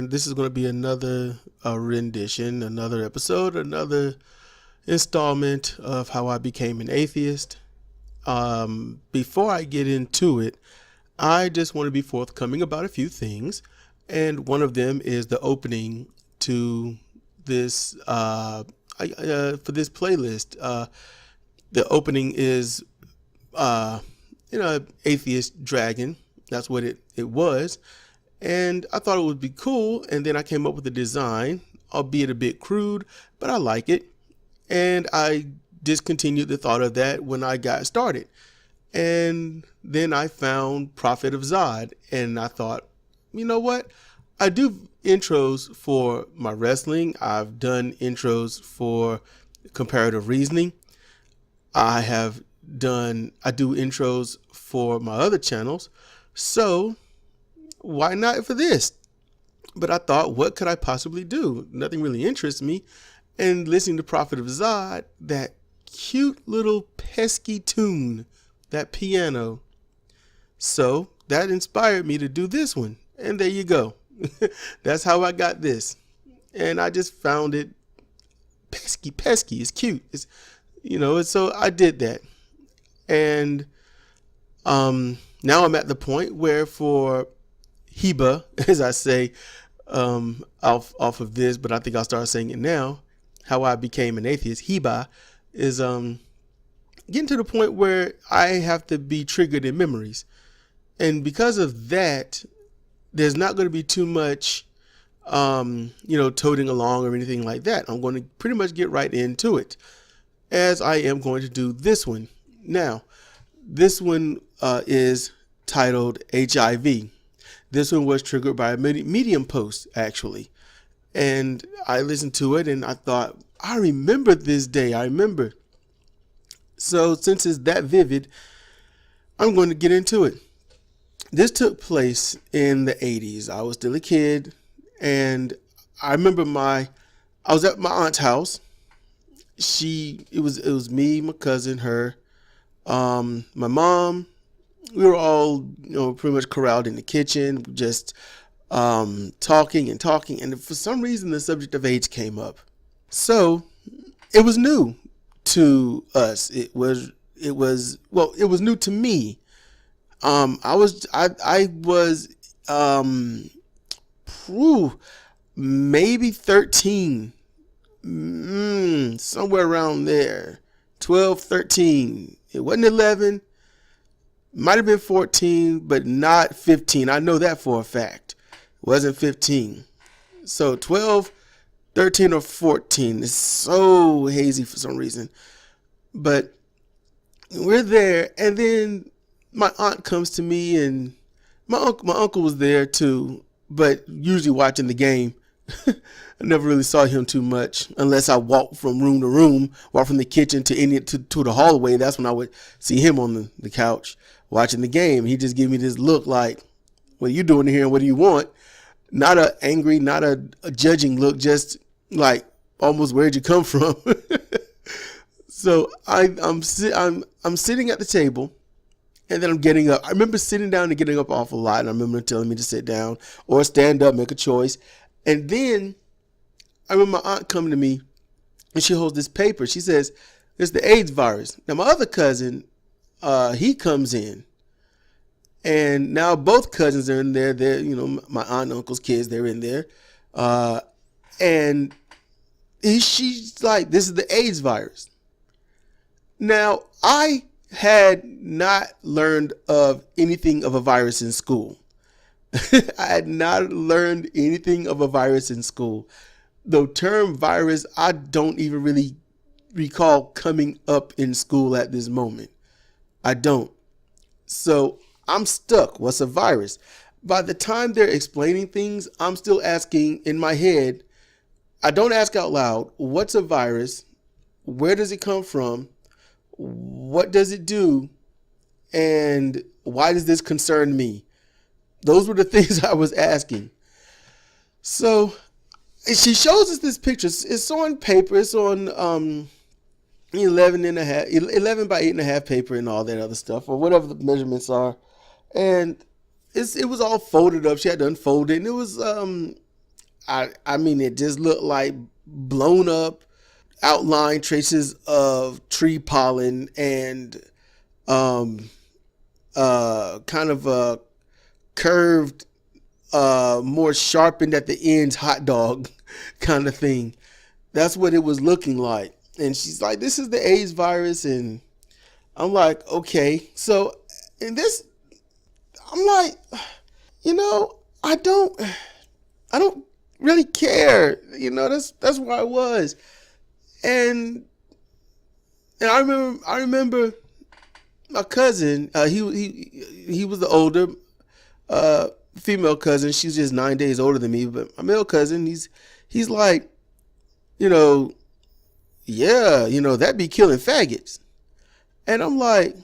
and this is going to be another rendition, another episode, another installment of how I became an atheist. Before I get into it, I just want to be forthcoming about a few things, and one of them is the opening to this for this playlist. The opening is atheist dragon. That's what it was. And I thought it would be cool. And then I came up with a design, albeit a bit crude, but I like it. And I discontinued the thought of that when I got started. And then I found Prophet of Zod. And I thought, you know what? I do intros for my wrestling. I've done intros for comparative reasoning. I do intros for my other channels. So why not for this? But I thought, what could I possibly do? Nothing really interests me. And listening to Prophet of Zod, that cute little pesky tune, that piano. So that inspired me to do this one. And there you go. That's how I got this. And I just found it pesky. It's cute. So I did that. And now I'm at the point where for Hiba, as I say, off of this, but I think I'll start saying it now, how I became an atheist. Hiba is getting to the point where I have to be triggered in memories. And because of that, there's not going to be too much, toting along or anything like that. I'm going to pretty much get right into it, as I am going to do this one. Now, this one is titled H.I.V. This one was triggered by a Medium post, actually. And I listened to it and I thought, I remember this day. So since it's that vivid, I'm going to get into it. This took place in the 80s. I was still a kid, and I remember I was at my aunt's house. It was me, my cousin, her, my mom. We were all, pretty much corralled in the kitchen, just talking, and for some reason the subject of AIDS came up. So it was new to us. It was new to me. I was maybe 13, somewhere around there, 12, 13. It wasn't 11, might have been 14, but not 15. I know that for a fact. It wasn't 15. So 12, 13, or 14. It's so hazy for some reason. But we're there, and then my aunt comes to me, and my uncle was there too, but usually watching the game. I never really saw him too much unless I walked from room to room, walked from the kitchen to the hallway. That's when I would see him on the couch watching the game. He just gave me this look like, what are you doing here and what do you want? Not a angry, not a judging look, just like almost where'd you come from? So I'm sitting at the table, and then I'm getting up. I remember sitting down and getting up awful lot, and I remember telling me to sit down or stand up, make a choice. And then I remember my aunt coming to me, and she holds this paper. She says, "It's the AIDS virus." Now, my other cousin, he comes in, and now both cousins are in there. They're, my aunt and uncle's kids, they're in there. And she's like, "This is the AIDS virus." Now, I had not learned of anything of a virus in school. I had not learned anything of a virus in school. The term virus, I don't even really recall coming up in school at this moment. I don't. So I'm stuck. What's a virus? By the time they're explaining things, I'm still asking in my head. I don't ask out loud, what's a virus? Where does it come from? What does it do? And why does this concern me? Those were the things I was asking. So she shows us this picture. It's on paper. It's on 11 by 8.5 paper and all that other stuff, or whatever the measurements are. And it was all folded up. She had to unfold it. And it was I mean, it just looked like blown up outline traces of tree pollen and kind of a curved, more sharpened at the ends hot dog kind of thing. That's what it was looking like. And she's like, this is the AIDS virus. And I'm like, okay. So in this, I'm like, I don't really care. That's where I was. And I remember my cousin, he was the older female cousin. She's just 9 days older than me, but my male cousin, he's like, yeah, that'd be killing faggots. And I'm like,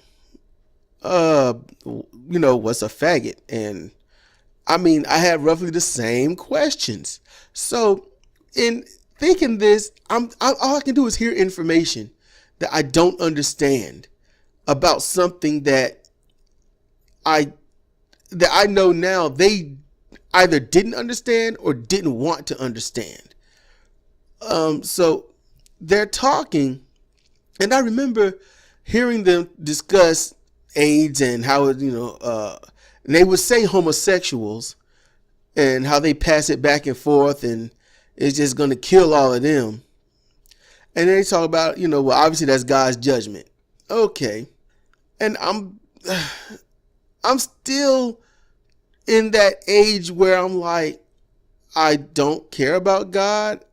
what's a faggot? And I mean, I had roughly the same questions. So in thinking this, all I can do is hear information that I don't understand about something that I know now they either didn't understand or didn't want to understand. So they're talking, and I remember hearing them discuss AIDS and how it, and they would say homosexuals and how they pass it back and forth and it's just going to kill all of them. And they talk about, well, obviously that's God's judgment. Okay. And I'm still in that age where I'm like, I don't care about God.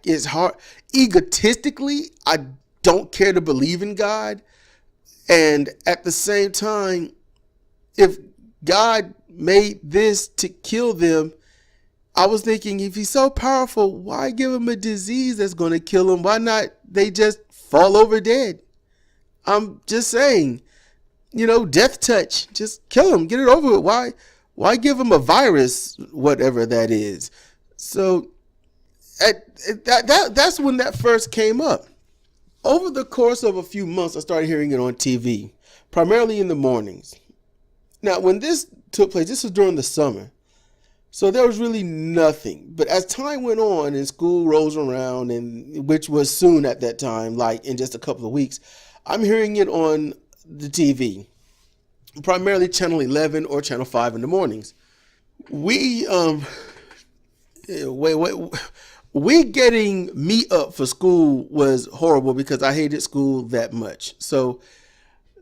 It's hard. Egotistically, I don't care to believe in God. And at the same time, if God made this to kill them, I was thinking, if he's so powerful, why give him a disease that's going to kill him? Why not they just fall over dead? I'm just saying, death touch, just kill him, get it over with. Why give him a virus, whatever that is? So that's when that first came up. Over the course of a few months, I started hearing it on TV, primarily in the mornings. Now, when this took place, this was during the summer. So there was really nothing. But as time went on and school rolls around, and which was soon at that time, like in just a couple of weeks, I'm hearing it on the TV, primarily Channel 11 or Channel 5 in the mornings. We getting me up for school was horrible because I hated school that much. So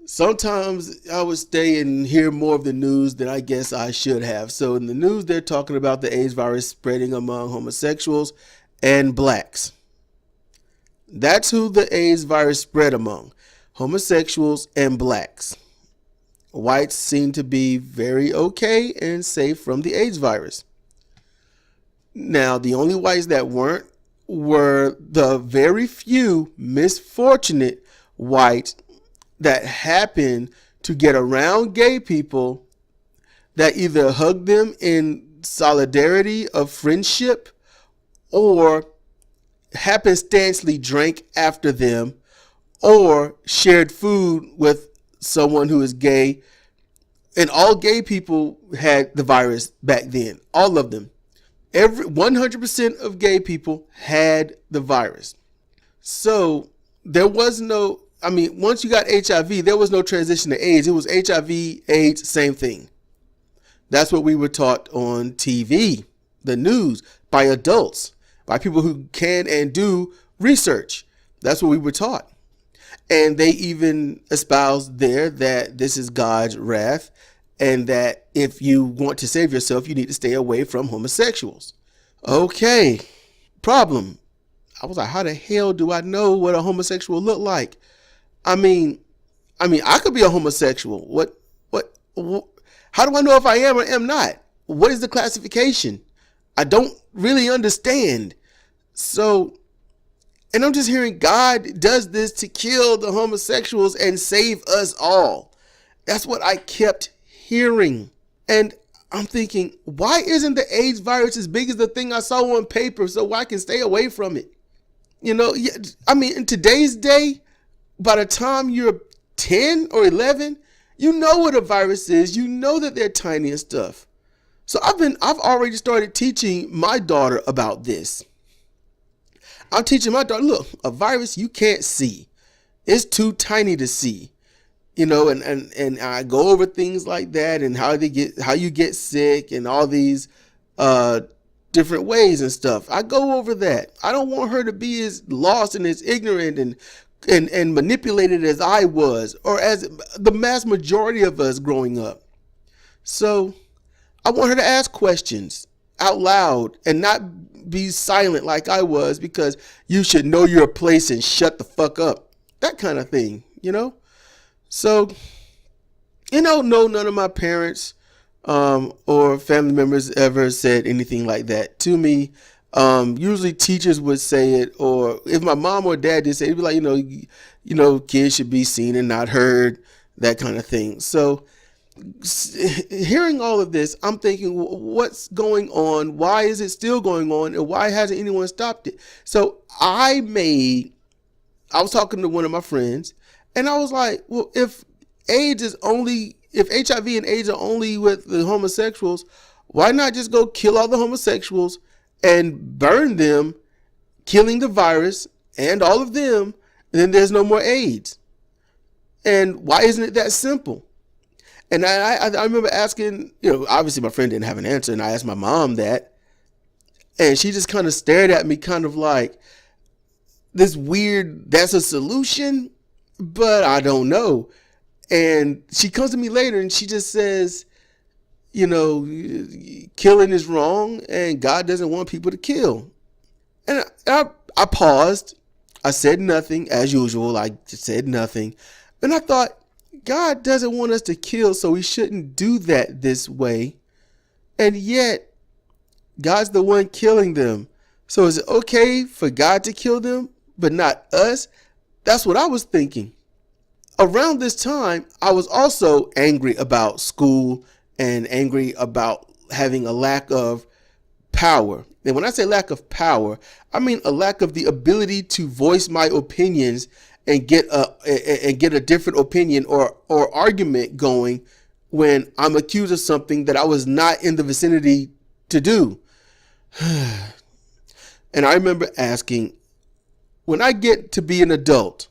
sometimes I would stay and hear more of the news than I guess I should have. So in the news, they're talking about the AIDS virus spreading among homosexuals and blacks. That's who the AIDS virus spread among, homosexuals and blacks. Whites seem to be very okay and safe from the AIDS virus. Now, the only whites that weren't were the very few misfortunate whites that happened to get around gay people that either hugged them in solidarity of friendship or happenstancely drank after them or shared food with someone who is gay. And all gay people had the virus back then, all of them. 100% of gay people had the virus. So there was no, once you got HIV, there was no transition to AIDS. It was HIV, AIDS, same thing. That's what we were taught on TV, the news, by adults, by people who can and do research. That's what we were taught. And they even espoused there that this is God's wrath and that if you want to save yourself, you need to stay away from homosexuals. Okay, problem. I was like, how the hell do I know what a homosexual look like? I could be a homosexual. How do I know if I am or am not? What is the classification? I don't really understand. So, and I'm just hearing God does this to kill the homosexuals and save us all. That's what I kept hearing. And I'm thinking, why isn't the AIDS virus as big as the thing I saw on paper so I can stay away from it? In today's day, by the time you're 10 or 11, you know what a virus is. You know that they're tiny and stuff. So I've already started teaching my daughter about this. I'm teaching my daughter, look, a virus you can't see. It's too tiny to see. And I go over things like that and how you get sick and all these different ways and stuff. I go over that. I don't want her to be as lost and as ignorant and manipulated as I was, or as the mass majority of us growing up. So I want her to ask questions out loud and not be silent like I was, because you should know your place and shut the fuck up. That kind of thing, So, no, none of my parents or family members ever said anything like that to me. Usually teachers would say it, or if my mom or dad did say it, it'd be like, kids should be seen and not heard, that kind of thing. So hearing all of this, I'm thinking, what's going on? Why is it still going on? And why hasn't anyone stopped it? So I was talking to one of my friends, and I was like, well, if HIV and AIDS are only with the homosexuals, why not just go kill all the homosexuals and burn them, killing the virus and all of them, and then there's no more AIDS? And why isn't it that simple? And I remember asking, obviously my friend didn't have an answer, and I asked my mom that, and she just kind of stared at me kind of like this weird, that's a solution, but I don't know. And she comes to me later and she just says, killing is wrong and God doesn't want people to kill. And I paused. I said nothing as usual. I just said nothing. And I thought, God doesn't want us to kill, so we shouldn't do that this way. And yet, God's the one killing them. So is it okay for God to kill them, but not us? That's what I was thinking. Around this time, I was also angry about school and angry about having a lack of power. And when I say lack of power, I mean a lack of the ability to voice my opinions and get a different opinion or argument going when I'm accused of something that I was not in the vicinity to do. And I remember asking, when I get to be an adult,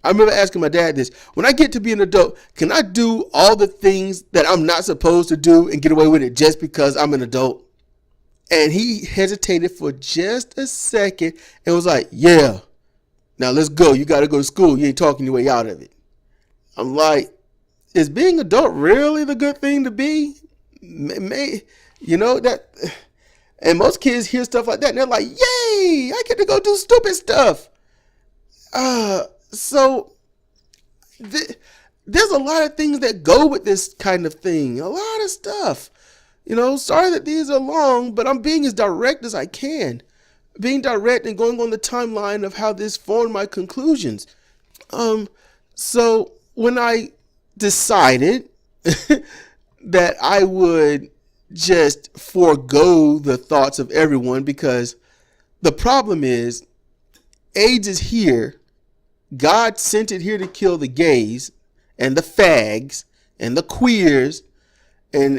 I remember asking my dad this, when I get to be an adult, can I do all the things that I'm not supposed to do and get away with it just because I'm an adult? And he hesitated for just a second and was like, yeah. Now let's go. You got to go to school. You ain't talking your way out of it. I'm like, is being adult really the good thing to be? That. And most kids hear stuff like that and they're like, yay, I get to go do stupid stuff. So there's a lot of things that go with this kind of thing. A lot of stuff. Sorry that these are long, but I'm being as direct as I can. Being direct and going on the timeline of how this formed my conclusions. So when I decided that I would just forego the thoughts of everyone, because the problem is AIDS is here. God sent it here to kill the gays and the fags and the queers and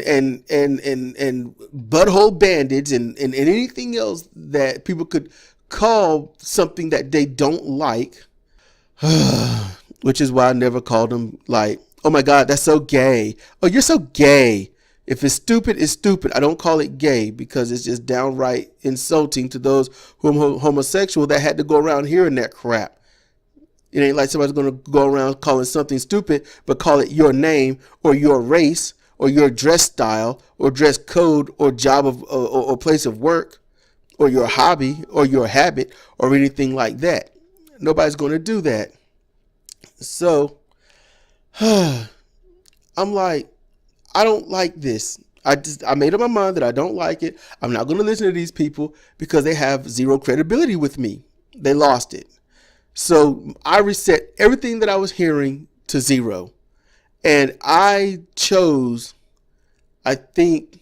butthole bandits and anything else that people could call something that they don't like. Which is why I never called them like, oh my God, that's so gay. Oh, you're so gay. If it's stupid, it's stupid. I don't call it gay because it's just downright insulting to those who are homosexual that had to go around hearing that crap. It ain't like somebody's going to go around calling something stupid, but call it your name or your race or your dress style or dress code or job of or place of work or your hobby or your habit or anything like that. Nobody's going to do that. So I'm like, I don't like this. I made up my mind that I don't like it. I'm not going to listen to these people because they have zero credibility with me. They lost it. So I reset everything that I was hearing to zero. And I chose, I think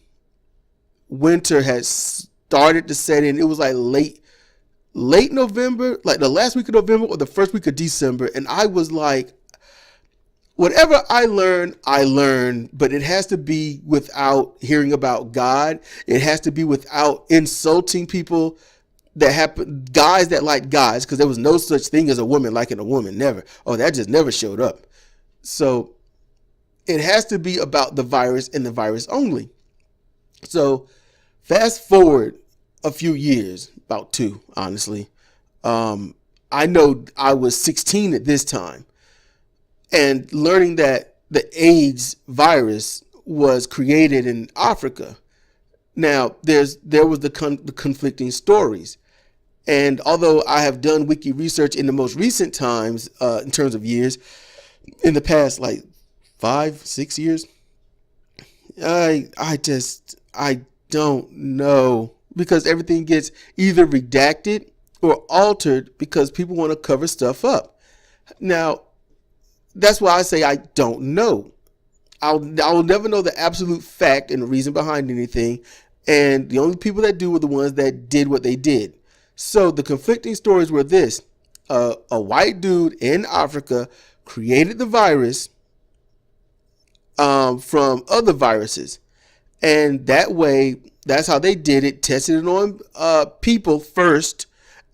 winter had started to set in. It was like late November, like the last week of November or the first week of December. And I was like, whatever I learn, but it has to be without hearing about God. It has to be without insulting people that happen, guys that like guys, because there was no such thing as a woman liking a woman. Never. Oh, that just never showed up. So it has to be about the virus and the virus only. So fast forward a few years, about 2, honestly. I know I was 16 at this time, and learning that the AIDS virus was created in Africa. Now, there was the conflicting stories. And although I have done wiki research in the most recent times, in terms of years, in the past like 5-6 years, I don't know, because everything gets either redacted or altered because people want to cover stuff up. Now, that's why I say I don't know. I will never know the absolute fact and the reason behind anything. And the only people that do were the ones that did what they did. So the conflicting stories were this. A white dude in Africa created the virus from other viruses. And that way, that's how they did it. Tested it on people first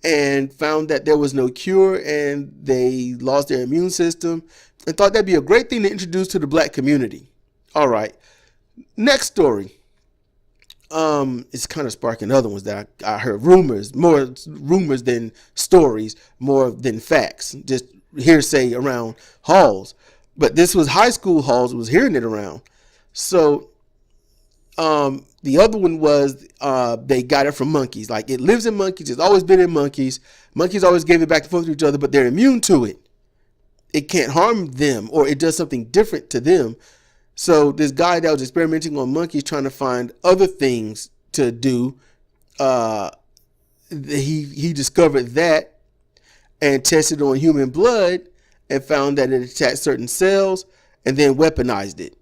and found that there was no cure, and they lost their immune system and thought that'd be a great thing to introduce to the black community. All right. Next story. It's kind of sparking other ones that I heard rumors, more rumors than stories, more than facts, just hearsay around halls. But this was high school halls, was hearing it around. So, the other one was, they got it from monkeys. Like, it lives in monkeys. It's always been in monkeys. Monkeys always gave it back and forth to each other, but they're immune to it. It can't harm them, or it does something different to them. So this guy that was experimenting on monkeys, trying to find other things to do, he discovered that and tested on human blood and found that it attacked certain cells and then weaponized it.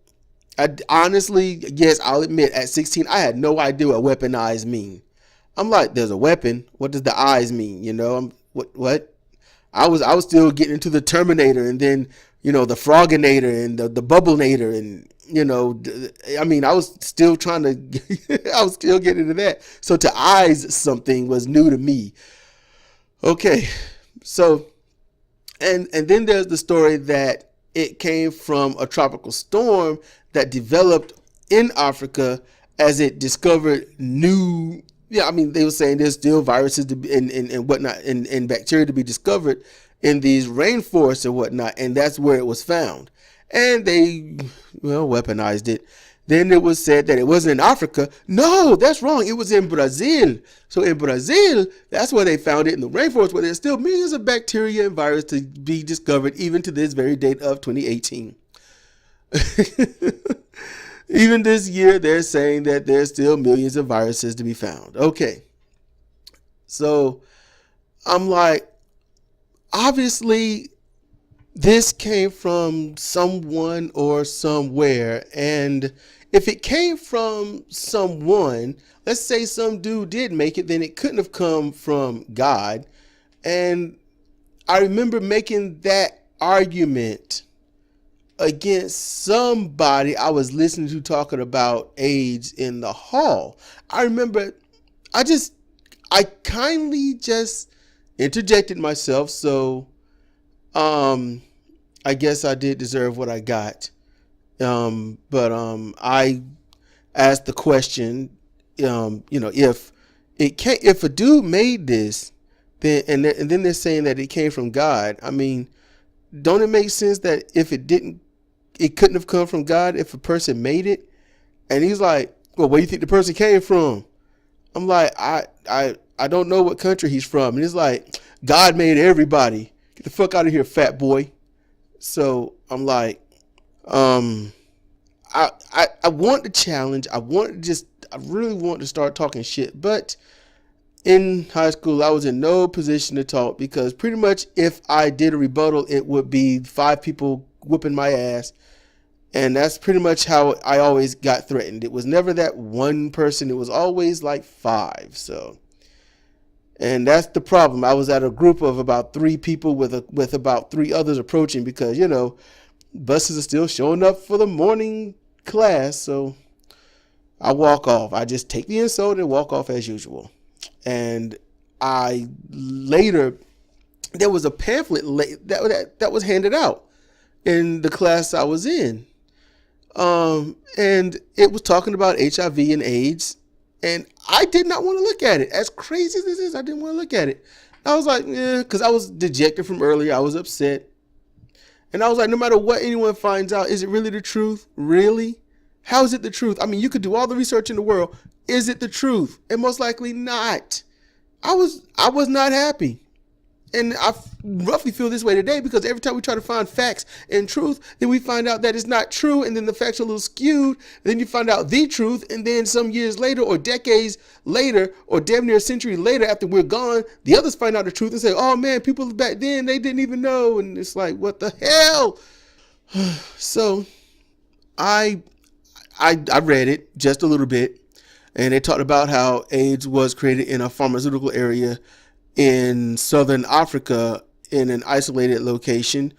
I honestly, yes, I'll admit, at 16, I had no idea what weaponized mean. I'm like, there's a weapon. What does the eyes mean? You know, what? I was still getting into the Terminator, and then, you know, the Froginator and the Bubblenator, and, you know, I mean, I was still trying to, I was still getting into that. So to eyes something was new to me. Okay, so, and then there's the story that it came from a tropical storm that developed in Africa as it discovered new. Yeah, I mean, they were saying there's still viruses and whatnot and bacteria to be discovered in these rainforests and whatnot, and that's where it was found. And they, well, weaponized it. Then it was said that it wasn't in Africa. No, that's wrong. It was in Brazil. So in Brazil, that's where they found it, in the rainforest, where there's still millions of bacteria and virus to be discovered, even to this very date of 2018. Even this year, they're saying that there's still millions of viruses to be found. Okay. So I'm like, obviously, this came from someone or somewhere. And if it came from someone, let's say some dude did make it, then it couldn't have come from God. And I remember making that argument against somebody I was listening to talking about AIDS in the hall. I remember I kindly just interjected myself. So, I guess I did deserve what I got. But I asked the question, you know, if a dude made this, then, and then they're saying that it came from God. I mean, don't it make sense that if it couldn't have come from God if a person made it? And he's like, well, where do you think the person came from? I'm like, I don't know what country he's from. And he's like, God made everybody. Get the fuck out of here, fat boy. So I'm like, I want to challenge. I really want to start talking shit. But in high school, I was in no position to talk, because pretty much if I did a rebuttal, it would be 5 people whooping my ass. And that's pretty much how I always got threatened. It was never that one person. It was always like 5. So, and that's the problem. I was at a group of about 3 people with about 3 others approaching, because, you know, buses are still showing up for the morning class. So I walk off. I just take the insult and walk off as usual. And later, there was a pamphlet that was handed out in the class I was in. And it was talking about HIV and AIDS. And I did not want to look at it. As crazy as this is, I didn't want to look at it. I was like, because I was dejected from earlier. I was upset. And I was like, no matter what anyone finds out, is it really the truth? Really? How is it the truth? I mean, you could do all the research in the world. Is it the truth? And most likely not. I was not happy. And I roughly feel this way today because every time we try to find facts and truth, then we find out that it's not true. And then the facts are a little skewed. And then you find out the truth. And then some years later or decades later or damn near a century later after we're gone, the others find out the truth and say, oh man, people back then, they didn't even know. And it's like, what the hell? So I read it just a little bit. And they talked about how AIDS was created in a pharmaceutical area in Southern Africa in an isolated location.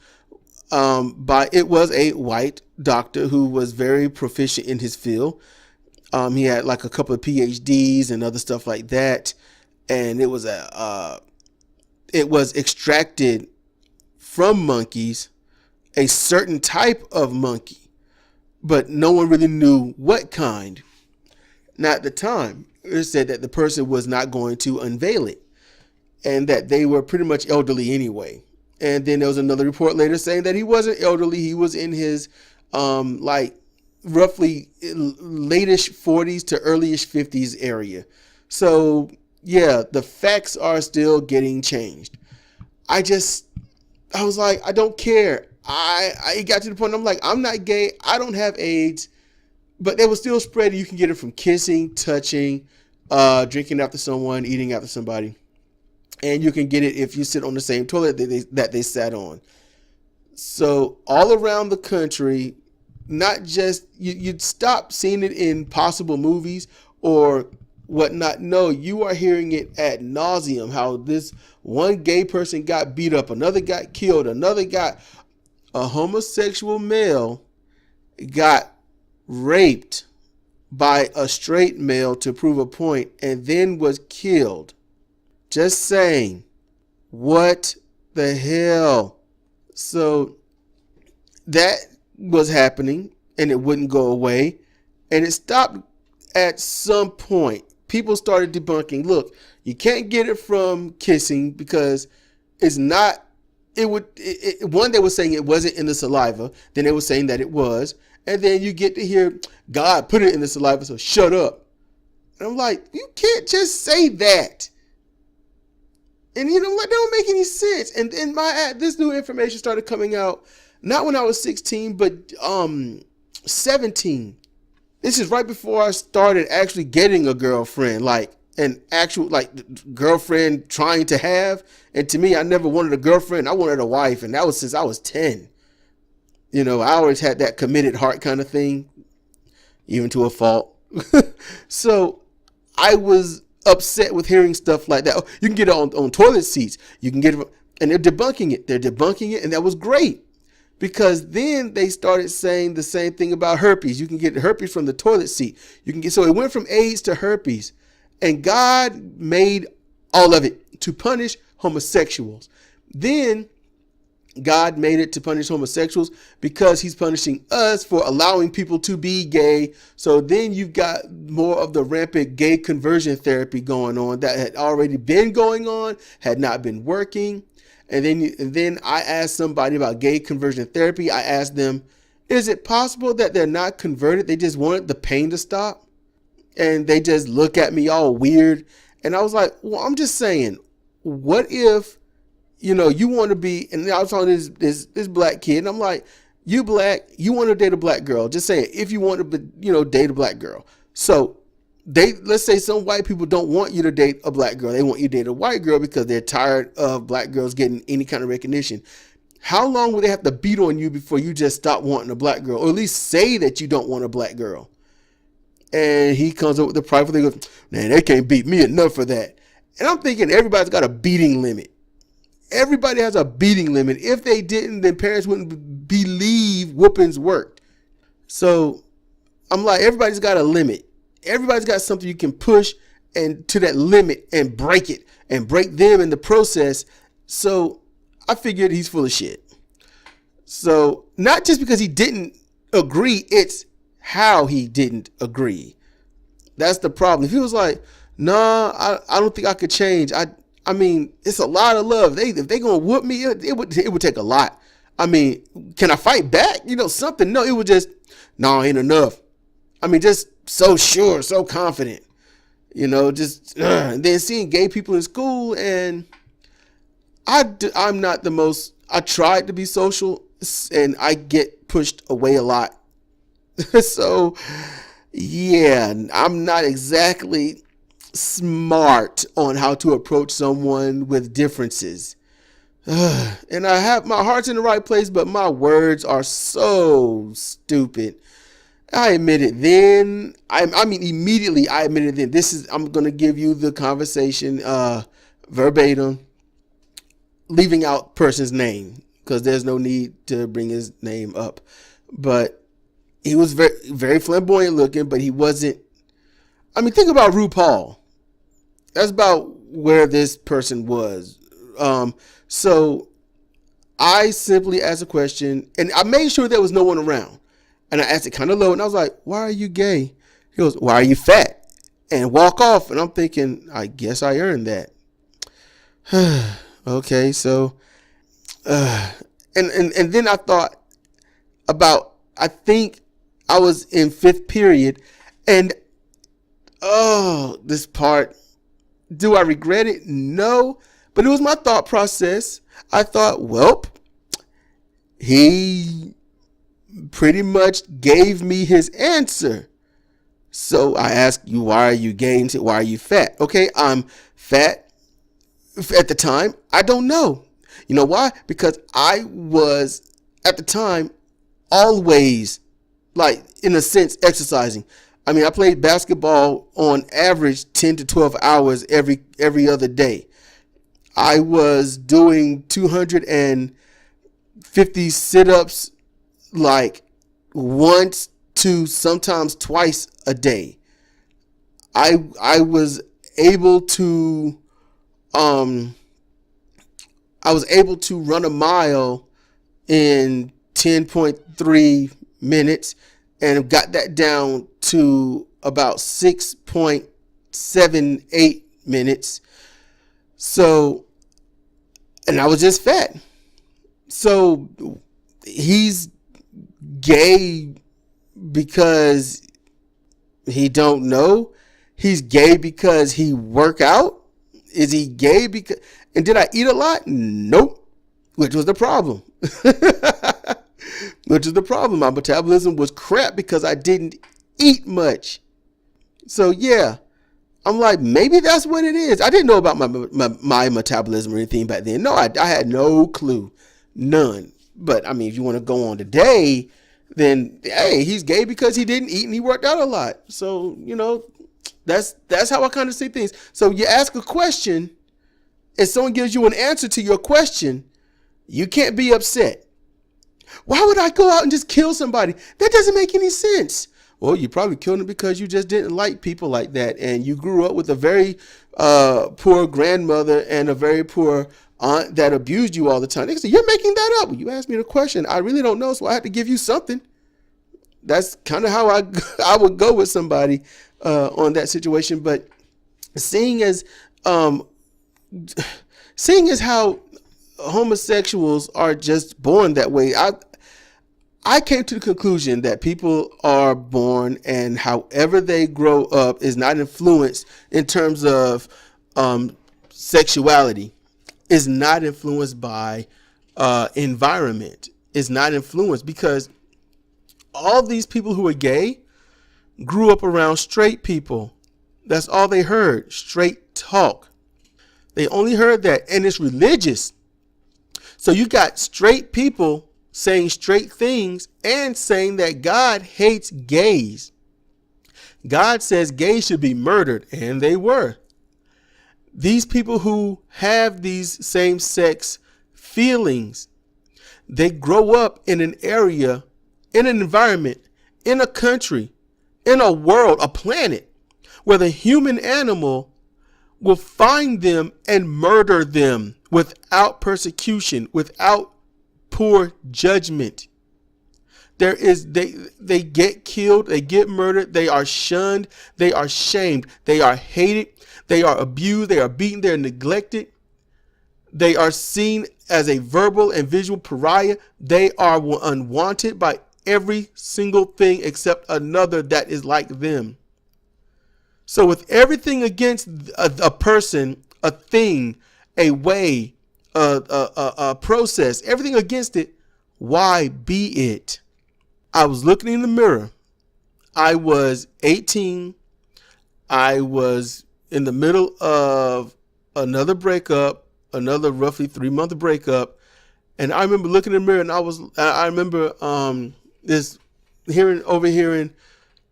It was a white doctor who was very proficient in his field. He had like a couple of PhDs and other stuff like that. And it was extracted from monkeys, a certain type of monkey, but no one really knew what kind. Now at the time, it said that the person was not going to unveil it and that they were pretty much elderly anyway. And then there was another report later saying that he wasn't elderly. He was in his roughly late-ish 40s to early-ish 50s area. So yeah, the facts are still getting changed. I was like, I don't care. I got to the point, I'm like, I'm not gay. I don't have AIDS. But they will still spread. You can get it from kissing, touching, drinking after someone, eating after somebody. And you can get it if you sit on the same toilet that they sat on. So all around the country, not just, you'd stop seeing it in possible movies or whatnot. No, you are hearing it ad nauseum, how this one gay person got beat up, another got killed, another got a homosexual male got raped by a straight male to prove a point and then was killed. Just saying. What the hell? So that was happening and it wouldn't go away. And it stopped at some point. People started debunking, look, you can't get it from kissing because it's not, one, they were saying it wasn't in the saliva. Then they were saying that it was. And then you get to hear God put it in the saliva, so shut up. And I'm like, you can't just say that. And you know what? That don't make any sense. And then this new information started coming out, not when I was 16, but 17. This is right before I started actually getting a girlfriend, like an actual girlfriend trying to have. And to me, I never wanted a girlfriend. I wanted a wife, and that was since I was 10. You know, I always had that committed heart kind of thing, even to a fault. So I was upset with hearing stuff like that. Oh, you can get it on toilet seats. You can get it, and they're debunking it. And that was great because then they started saying the same thing about herpes. You can get herpes from the toilet seat. So it went from AIDS to herpes, and God made all of it to punish homosexuals. Then God made it to punish homosexuals because he's punishing us for allowing people to be gay. So then you've got more of the rampant gay conversion therapy going on that had already been going on, had not been working. And then I asked somebody about gay conversion therapy. I asked them, is it possible that they're not converted? They just wanted the pain to stop. And they just look at me all weird. And I was like, well, I'm just saying, what if, you know, you want to be, and I was talking to this black kid, and I'm like, you black, you want to date a black girl. Just saying, if you want to, date a black girl. So let's say some white people don't want you to date a black girl. They want you to date a white girl because they're tired of black girls getting any kind of recognition. How long would they have to beat on you before you just stop wanting a black girl, or at least say that you don't want a black girl? And he comes up with the prideful thing, goes, man, they can't beat me enough for that. And I'm thinking everybody's got a beating limit. Everybody has a beating limit. If they didn't, then parents wouldn't believe whoopings worked. So I'm like, everybody's got a limit. Everybody's got something you can push and to that limit and break it and break them in the process. So I figured he's full of shit. So not just because he didn't agree, it's how he didn't agree. That's the problem. If he was like, nah, I don't think I could change. I mean, it's a lot of love. If they gonna whoop me, it would take a lot. I mean, can I fight back? Something. No, it was just, no, ain't enough. I mean, just so sure, so confident. And then seeing gay people in school, and I'm not the most. I tried to be social, and I get pushed away a lot. So, yeah, I'm not exactly smart on how to approach someone with differences. And I have my heart's in the right place, but my words are so stupid. I admit it then. I mean, immediately I admitted it then. I'm going to give you the conversation verbatim, leaving out person's name because there's no need to bring his name up. But he was very, very flamboyant looking, but he wasn't. I mean, think about RuPaul. That's about where this person was. So I simply asked a question, and I made sure there was no one around. And I asked it kind of low, and I was like, why are you gay? He goes, why are you fat? And walk off. And I'm thinking, I guess I earned that. Okay, so, and then I thought about, I think I was in 5th period, and this part, do I regret it? No, but it was my thought process. I thought, well, he pretty much gave me his answer. So I asked you, why are you gay? And said, why are you fat? Okay, I'm fat at the time. I don't know. You know why? Because I was at the time always, like, in a sense, exercising. I mean, I played basketball on average 10 to 12 hours every other day. I was doing 250 sit-ups like once to sometimes twice a day. I was able to run a mile in 10.3 minutes and got that down to about 6.78 minutes. So, and I was just fat. So he's gay because he don't know. He's gay because he work out. Is he gay because, and did I eat a lot? Nope. Which was the problem. My metabolism was crap because I didn't eat much. So yeah, I'm like, maybe that's what it is. I didn't know about my metabolism or anything back then. No, I had no clue. None. But I mean, if you want to go on today, then hey, he's gay because he didn't eat and he worked out a lot. So, that's how I kind of see things. So you ask a question, and someone gives you an answer to your question, you can't be upset. Why would I go out and just kill somebody? That doesn't make any sense. Well, you probably killed him because you just didn't like people like that, and you grew up with a very poor grandmother and a very poor aunt that abused you all the time. They say, you're making that up. You asked me the question. I really don't know, so I had to give you something. That's kind of how I would go with somebody on that situation. But seeing as how homosexuals are just born that way, I came to the conclusion that people are born, and however they grow up is not influenced in terms of sexuality, is not influenced by environment, is not influenced because all these people who are gay grew up around straight people. That's all they heard, straight talk. They only heard that, and it's religious. So you got straight people saying straight things and saying that God hates gays. God says gays should be murdered, and they were. these people who have these same sex feelings, they grow up in an area, in an environment, in a country, in a world, a planet, where the human animal will find them and murder them without persecution, without poor judgment. They get killed, they get murdered, they are shunned, they are shamed, they are hated, they are abused, they are beaten, they are neglected. They are seen as a verbal and visual pariah. They are unwanted by every single thing except another that is like them. So with everything against a person, a thing, a way, a process, everything against it, why be it? I was looking in the mirror. I was 18. I was in the middle of another breakup, another roughly 3-month breakup. And I remember looking in the mirror, and I remember overhearing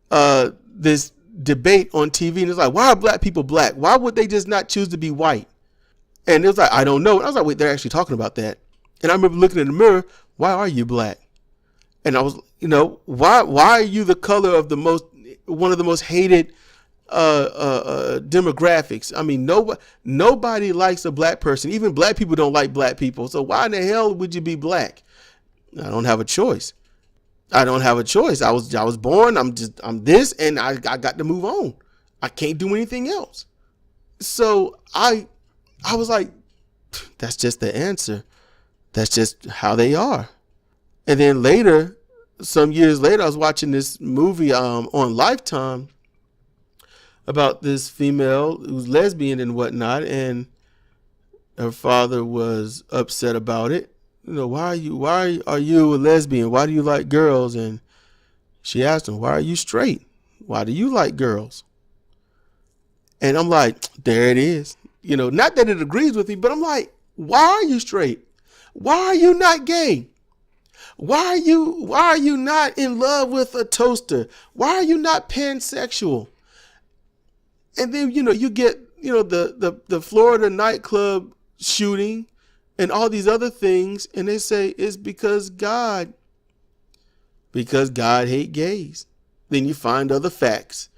this debate on TV, and it's like, why are black people black? Why would they just not choose to be white? And it was like, I don't know. And I was like, wait, they're actually talking about that. And I remember looking in the mirror, why are you black? And I was, why are you the color of one of the most hated demographics? I mean, nobody likes a black person. Even black people don't like black people. So why in the hell would you be black? I don't have a choice. I was born. I'm this, and I got to move on. I can't do anything else. So I was like, that's just the answer. That's just how they are. And then later, some years later, I was watching this movie on Lifetime about this female who's lesbian and whatnot, and her father was upset about it. Why are you a lesbian? Why do you like girls? And she asked him, why are you straight? Why do you like girls? And I'm like, there it is. Not that it agrees with me, but I'm like, why are you straight? Why are you not gay? Why are you not in love with a toaster? Why are you not pansexual? And then, you get, the Florida nightclub shooting and all these other things. And they say it's because God hate gays. Then you find other facts.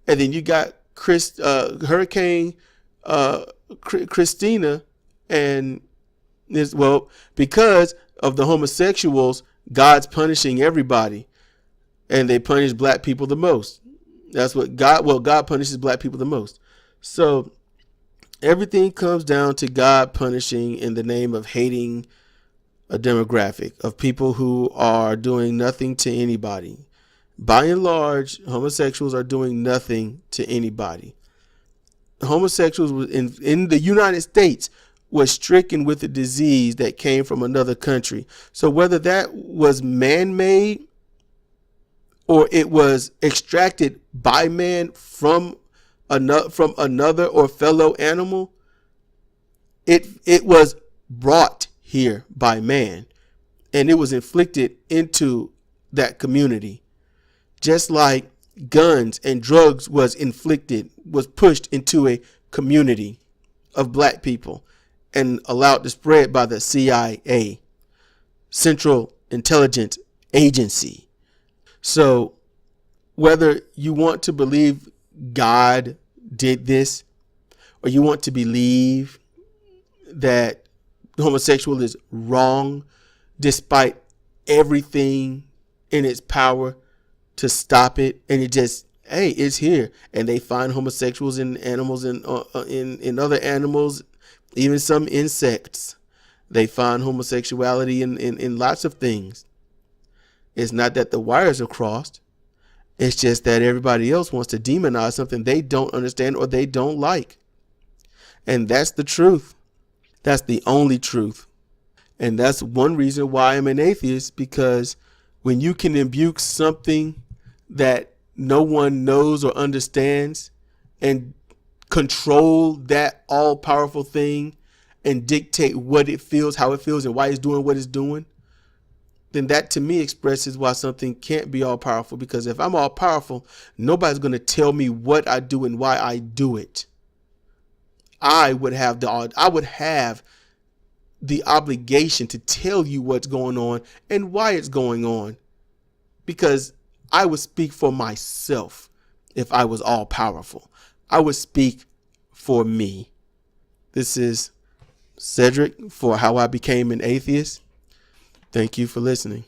And then you got Hurricane Christina, and because of the homosexuals, God's punishing everybody, and they punish black people the most. That's what God punishes black people the most. So everything comes down to God punishing in the name of hating a demographic of people who are doing nothing to anybody. By and large, homosexuals are doing nothing to anybody. Homosexuals in the United States was stricken with a disease that came from another country. So whether that was man-made or it was extracted by man from another or fellow animal, it was brought here by man, and it was inflicted into that community. Just like guns and drugs was pushed into a community of black people and allowed to spread by the CIA, Central Intelligence Agency. So whether you want to believe God did this, or you want to believe that homosexual is wrong, despite everything in its power to stop it, and it's here, and they find homosexuals in animals and in other animals, even some insects. They find homosexuality in lots of things. It's not that the wires are crossed. It's just that everybody else wants to demonize something they don't understand or they don't like. And that's the truth. That's the only truth. And that's one reason why I'm an atheist, because when you can imbuke something that no one knows or understands and control that all powerful thing and dictate what it feels, how it feels, and why it's doing what it's doing, then that to me expresses why something can't be all powerful. Because if I'm all powerful, nobody's going to tell me what I do and why I do it. I would have the obligation to tell you what's going on and why it's going on, because I would speak for myself. If I was all powerful, I would speak for me. This is Cedric for How I Became an Atheist. Thank you for listening.